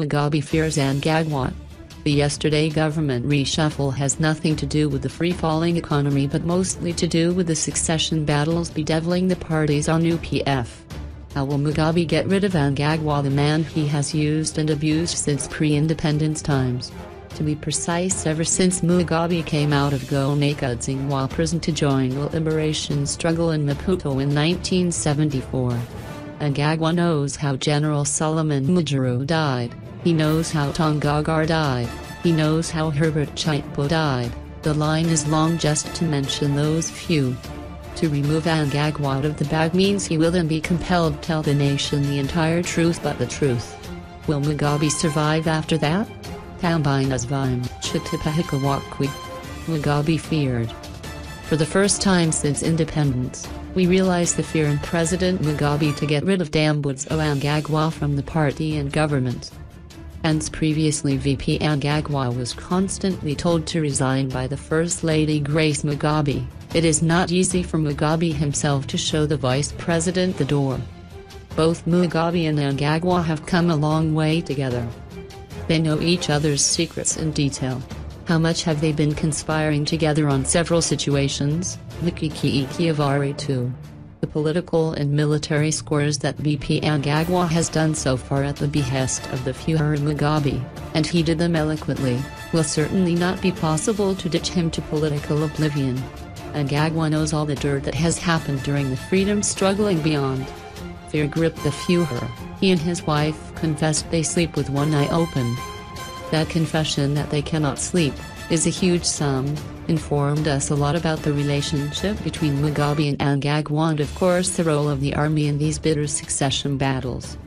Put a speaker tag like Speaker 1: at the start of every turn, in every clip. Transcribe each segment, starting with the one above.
Speaker 1: Mugabe fears Mnangagwa. The yesterday government reshuffle has nothing to do with the free-falling economy but mostly to do with the succession battles bedeviling the party's Zanu PF. How will Mugabe get rid of Mnangagwa, the man he has used and abused since pre-independence times? To be precise, ever since Mugabe came out of Gonakudzingwa prison to join the liberation struggle in Maputo in 1974. Mnangagwa knows how General Solomon Mujuru died. He knows how Tongogara died. He knows how Herbert Chitepo died. The line is long just to mention those few. To remove Mnangagwa out of the bag means he will then be compelled to tell the nation the entire truth but the truth. Will Mugabe survive after that? Tambai nezvimwe, chitupa hachiwachkwi. Mugabe feared. For the first time since independence, we realize the fear in President Mugabe to get rid of Mnangagwa from the party and government. Hence previously VP Mnangagwa was constantly told to resign by the First Lady Grace Mugabe. It is not easy for Mugabe himself to show the Vice President the door. Both Mugabe and Mnangagwa have come a long way together. They know each other's secrets in detail. How much have they been conspiring together on several situations? The political and military scores that VP Mnangagwa has done so far at the behest of the Fuhrer Mugabe, and he did them eloquently, will certainly not be possible to ditch him to political oblivion. Mnangagwa knows all the dirt that has happened during the freedom struggle and beyond. Fear gripped the Fuhrer. He and his wife confessed they sleep with one eye open. That confession that they cannot sleep is a huge sum, informed us a lot about the relationship between Mugabe and Mnangagwa and of course the role of the army in these bitter succession battles.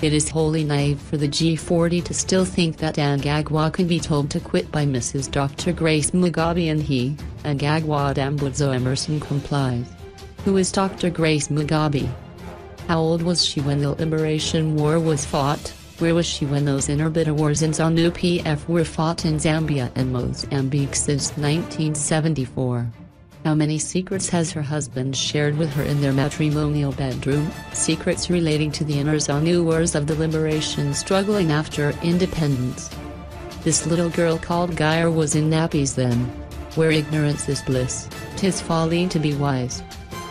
Speaker 1: It is wholly naive for the G40 to still think that Mnangagwa can be told to quit by Mrs. Dr. Grace Mugabe and he, Mnangagwa Dambudzo Emerson, complies. Who is Dr. Grace Mugabe? How old was she when the Liberation War was fought? Where was she when those inner bitter wars in Zanu PF were fought in Zambia and Mozambique since 1974? How many secrets has her husband shared with her in their matrimonial bedroom? Secrets relating to the inner Zanu wars of the liberation struggling after independence. This little girl called Gaia was in nappies then. Where ignorance is bliss, 'tis folly to be wise.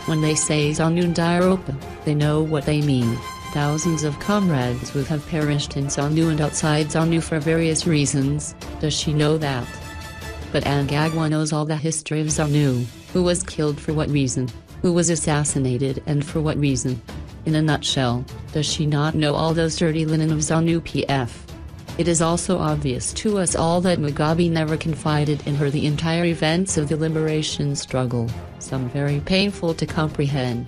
Speaker 1: When they say Zanu Diaropa, they know what they mean. Thousands of comrades would have perished in Zanu and outside Zanu for various reasons. Does she know that? But Mnangagwa knows all the history of Zanu. Who was killed for what reason? Who was assassinated and for what reason? In a nutshell, does she not know all those dirty linen of Zanu PF? It is also obvious to us all that Mugabe never confided in her the entire events of the liberation struggle, some very painful to comprehend.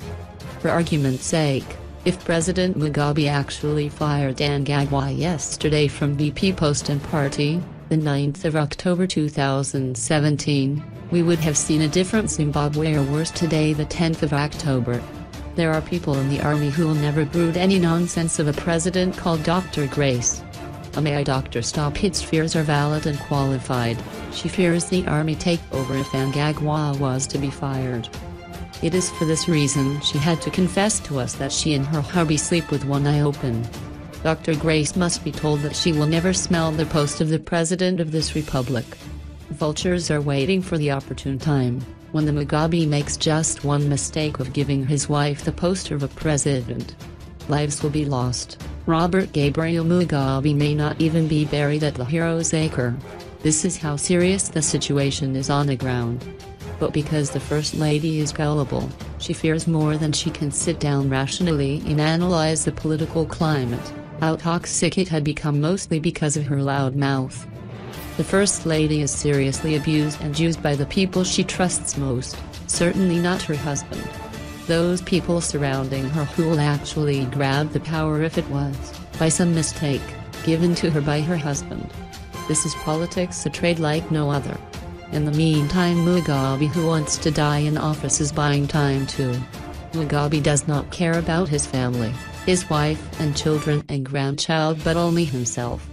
Speaker 1: For argument's sake, if President Mugabe actually fired Mnangagwa yesterday from BP post and party, the 9th of October 2017, we would have seen a different Zimbabwe, or worse today, the 10th of October. There are people in the army who will never brood any nonsense of a president called Dr. Grace. May Dr. Stop its fears are valid and qualified. She fears the army takeover if Mnangagwa was to be fired. It is for this reason she had to confess to us that she and her hubby sleep with one eye open. Dr. Grace must be told that she will never smell the post of the President of this Republic. Vultures are waiting for the opportune time, when the Mugabe makes just one mistake of giving his wife the post of a president. Lives will be lost. Robert Gabriel Mugabe may not even be buried at the Heroes' Acre. This is how serious the situation is on the ground. But because the First Lady is gullible, she fears more than she can sit down rationally and analyze the political climate, how toxic it had become mostly because of her loud mouth. The First Lady is seriously abused and used by the people she trusts most, certainly not her husband. Those people surrounding her who will actually grab the power if it was, by some mistake, given to her by her husband. This is politics, a trade like no other. In the meantime, Mugabe, who wants to die in office, is buying time too. Mugabe does not care about his family, his wife and children and grandchild, but only himself.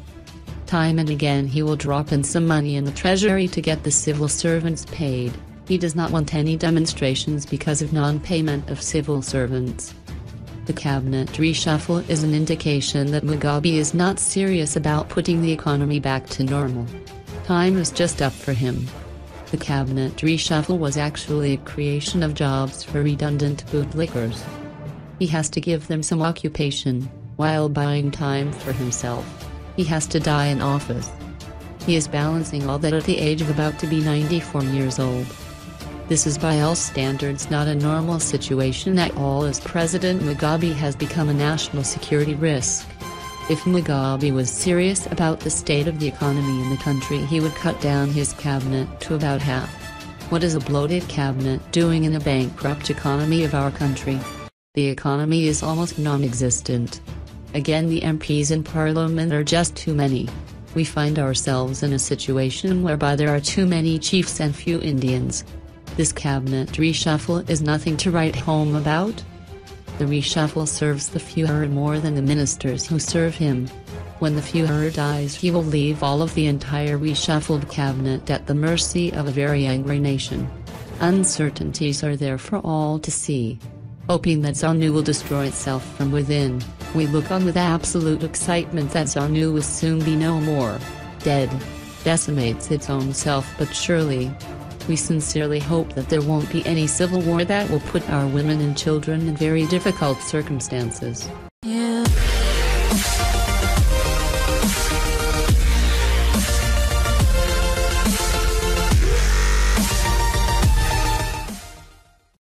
Speaker 1: Time and again he will drop in some money in the treasury to get the civil servants paid. He does not want any demonstrations because of non-payment of civil servants. The cabinet reshuffle is an indication that Mugabe is not serious about putting the economy back to normal. Time is just up for him. The cabinet reshuffle was actually a creation of jobs for redundant bootlickers. He has to give them some occupation, while buying time for himself. He has to die in office. He is balancing all that at the age of about to be 94 years old. This is by all standards not a normal situation at all, as President Mugabe has become a national security risk. If Mugabe was serious about the state of the economy in the country, he would cut down his cabinet to about half. What is a bloated cabinet doing in a bankrupt economy of our country? The economy is almost non-existent. Again, the MPs in Parliament are just too many. We find ourselves in a situation whereby there are too many chiefs and few Indians. This cabinet reshuffle is nothing to write home about. The reshuffle serves the Führer more than the ministers who serve him. When the Führer dies, he will leave all of the entire reshuffled cabinet at the mercy of a very angry nation. Uncertainties are there for all to see. Hoping that Zanu will destroy itself from within, we look on with absolute excitement that Zanu will soon be no more. Dead. Decimates its own self but surely. We sincerely hope that there won't be any civil war that will put our women and children in very difficult circumstances.